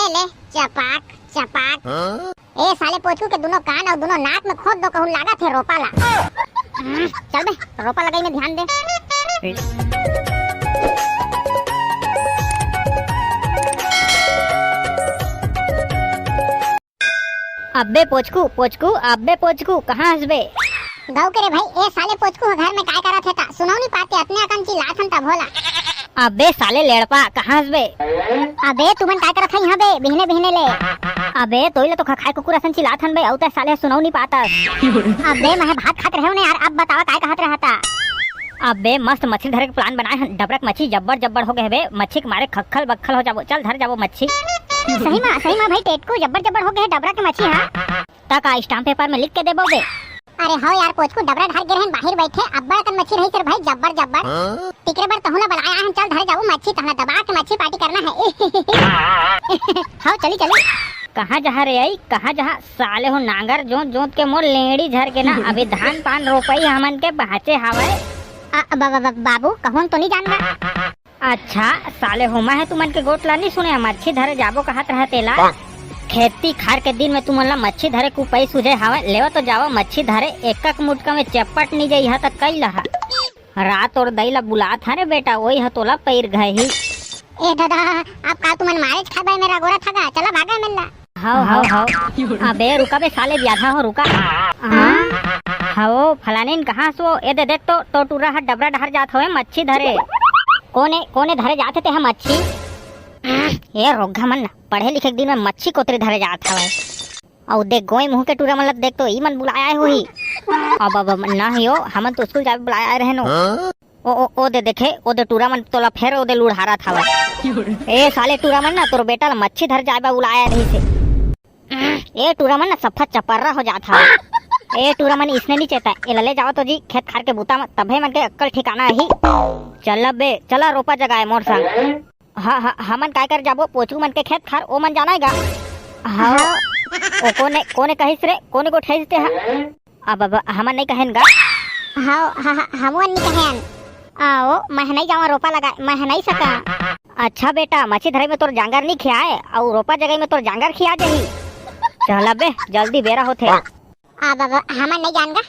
ले चपाक चपाक। ए साले पोछू के दोनों कान और दोनों नाक में खोद दो, कहूं लागा थे रोपा ला। चल बे रोपा लगाई में ध्यान दे। अब्बे पोचकू पोचकू अब्बे पोचकू कहाँ हसबे? गाँव के रे भाई ए साले पोछकू घर में काय करत है ता सुनाओ नहीं पाते अपने अकन की लाथन ता भोला। अब्बे साले लेड़पा कहाँ हसबे? अबे तुमन काय करत है यहाँ बे बिहने बिहने ले? अबे तोइला तो खाए कुकुर असन चिल्लाथन बे औ त साले सुनाओ नहीं पातस। अबे मैं भात खात रहे हो यार, अब बतावा काय कहत रहता? अबे मस्त मछली धरे के प्लान बनाए हन, डबरक मच्छी जब्बर जब्बर हो गए बे, मच्छी के मारे खक्खल बक्खल हो जाबो, चल धर जाबो मच्छी। सही में भाई टेटकू जब्बर जब्बर हो गए डबरा के मच्छी। हां तक स्टाम्प पेपर में लिख के देबोगे। अरे हो यार पोचकू डबरा ढार गिर हैं बाहर बैठे अब्बा कन मच्छी रही सर भाई जब्बर जब्बर। टिकरे बार तहुला बनाया हम, चल धर जाऊ मच्छी तहला दबा के मच्छी पार्टी करना है। हां चली चली। कहाँ जहाँ रे आई कहाँ जहाँ साले हो नांगर जोत जोत के मोर लेड़ी झर के ना अभी धान पान रोपई हमन के बहाचे हवाए। बाबू कहूं तो नहीं जान रहा। अच्छा साले होमा है तुमन के गोटला नहीं सुने, मच्छी धरे जाबो कहत रहा तेला। खेती खार के दिन में तुमन ला मच्छी धरे कुपई सुझे हवा लेवा तो जावा मच्छी धरे, एक मुटका में चपट नहीं जाई हा तक कई लहा। रात और दई ला बुलात हरे बेटा वही हतोला पैर गई। ए दादा आप का तुमन मारे खाबे मेरा गोरा ठगा, चला भागा मिलना। हाउ अबे रुका बे साले ब्याधा हो रुका। हाओ फलानीन कहाँ सो ए दे देख तो टूरा हा डबरा डहर जात हवे मच्छी धरे। कोने धरे जाते थे हम मच्छी? ये रोगा मन पढ़े लिखे दिन में मच्छी कोतरे धरे जात हवे। और देख गोई मुंह के टूरा मन देख तो ई मन बुलाया हुई। अब ना हियो हमन तो स्कूल जाबे बुलाया रहे नो। ओ दे देखे ओ दे टूरा मन तोला फेर ओ दे लुढ़ारा था। ए साले टूरा मन ना तोर बेटा मच्छी धर जाबे बुलाया रही से। ए टूरा मन ना सफा चपर्रा हो जात हवे। ए टूरा मन इसने नहीं चेता ए ले जाओ तो जी खेत खार के बूता में तभे मन के अक्कल ठिकाना ही। चल बे चला रोपा जगाए मोर संग। हाँ हमन काय कर जाबो पोचू मन के खेत खार ओ मन जानाएगा। हाँ ओ कोने कहिस रे कोने को ठेसते हा? अब हमन नहीं कहेनगा। हाँ हमन नहीं कहेन। आओ मैं नहीं जावा रोपा लगा मैं नहीं सका। अच्छा बेटा मच्छी धरे में तोर जांगर नहीं खियाए और रोपा जगह में तोर जांगर खिया जाही। चल बे जल्दी बेरा होथे। अब हमन नहीं जानगा।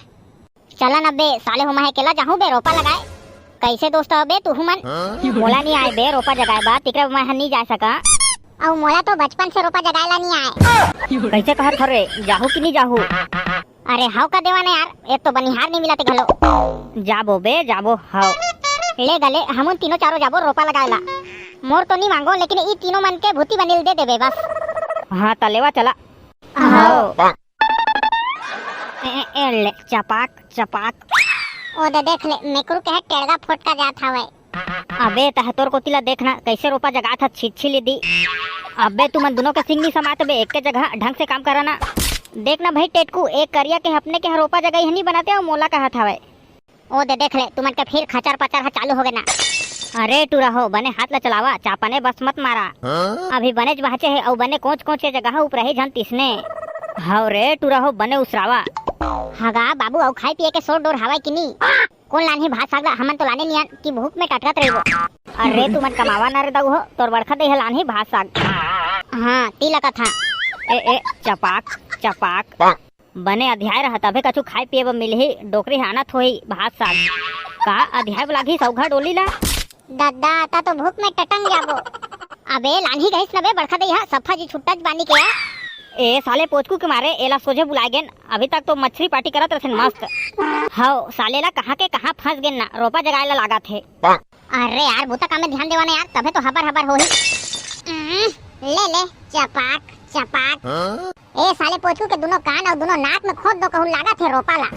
चला न बे साले हो मैं अकेला जाहूं बे रोपा लगाए। कैसे दोस्त बे तू मन? मोला नहीं आए बे रोपा जगाए बा तिकरे मैं नहीं जा सका। और मोला तो बचपन से रोपा जगाएला नहीं आए। कैसे कहत हरे जाहू कि नहीं जाहू? अरे हाउ का देवाने यार एक तो बनिहार नहीं मिलते घलो। जाबो बे जाबो हाउ। ले गले हम तीनों चारों जाबो रोपा लगाएला। मोर तो नहीं मांगो लेकिन ई तीनों मन के भूती बनिल दे देबे बस। हाँ तलेवा चला। हाउ ले चपाक चपाक। ओ दे देख ले मेकरू के टेड़गा फोटका जात हवे। अबे तह तोर को तिला देखना कैसे रोपा जगा था छिछिली दी। अबे तुम दोनों के सिंग नहीं समाते बे एक के जगह ढंग से काम कराना। देखना भाई टेटकू एक करिया के अपने के रोपा जगह ही नहीं बनाते और मोला कहत हवे। ओ दे देख ले तुमन के फिर खचर पचर चालू हो गए ना। अरे टूरा हो बने हाथ ला चलावा चापने बस मत मारा। अभी बने बहचे है और बने कोच कोच के जगह ऊपर ही झन तिसने। हाउ रे टूरा हो बने उसरावा। हगा बाबू और खाई पिए के सोर डोर हवा कि नहीं? कौन लानी भात सागला हमन तो लाने नहीं कि भूख में टटकत रहिबो। अरे तुमन कमावा ना रे दऊ हो तोर बड़खा दे लानी भात साग। हां तिला कथा। ए चपाक चपाक बने अध्याय रहा तबे कछु खाए पिए ब मिलही डोकरी हानत होई भात साग। का अध्याय लागी सौघा डोली ला? दादा ता तो भूख में टटंग जाबो। अबे लानी गइस नबे बड़खा दे हा सफा जी छुट्टा बानी के। ए साले पोचकू के मारे एला सोझे बुलाए गेन अभी तक तो मछली पार्टी करत रहे मस्त। हाउ साले ला कहाँ के कहाँ फंस गेन ना रोपा जगाए ला लागा थे। अरे यार बूता काम में ध्यान देवाना यार तबे तो हबर हो ही। ले चपाक चपाक। ए साले पोचकू के दोनों कान और दोनों नाक में खोद दो, कहूं लागा थे रोपा ला।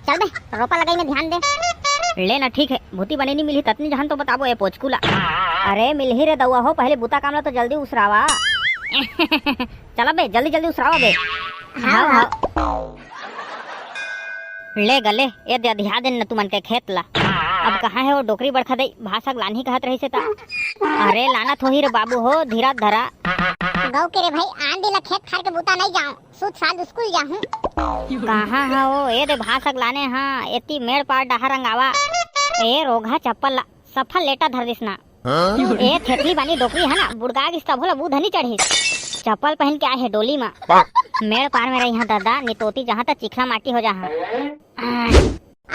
चल बे रोपा लगाई में ध्यान दे। ले ना ठीक है भूती बनी नहीं मिली ततनी जहां तो बताबो ए पोचकू ला। अरे मिलही रे दउआ हो पहले बूता काम ला तो जल्दी उसरावा। चला बे जल्दी जल्दी उसरावा बे। हाँ। ले गले ए दे ध्यान देन न तुमन के खेत ला। अब कहाँ है वो डोकरी बड़खा दई भाषा लानी कहत रही से ता। अरे लाना थोही रे बाबू हो धीरा धरा। गाँव के रे भाई आंधी ला खेत खार के बूता नहीं जाऊं सुध साल स्कूल जाहूं। कहाँ है वो ए दे भाषा लाने हाँ एती मेड़ पार डहा रंगावा। ए रोगा चप्पल ला सफल लेटा धर दिसना। ए थेथली बानी डोकरी है ना बुड़गा गिस तब होला बूध नहीं चढ़ी चप्पल पहन के आए है डोली में मेड़ पार में रही दादा नितोती जहाँ तक चिखला माटी हो जहाँ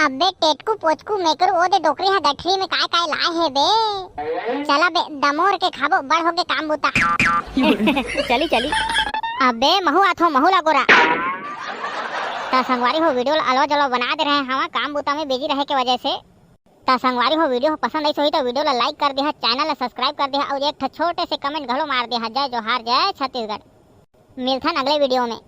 अबे टेटकू पोचकू मेकर ओ दे डोकरी है गठरी में काय काय लाए है बे चला बे दमोर के खाबो बड़ हो के काम बुता चली चली अबे महू आथो महू ला गोरा ता संगवारी हो वीडियो अलवा जलवा बना दे रहे हैं हम काम बुता में बिजी रहे के वजह से ता संगवारी हो वीडियो पसंद आई सोई तो वीडियो ला लाइक कर दे चैनल ला सब्सक्राइब कर दे और एक छोटे से कमेंट घलो मार दे जय जोहार जय छत्तीसगढ़ मिलथन अगले वीडियो में।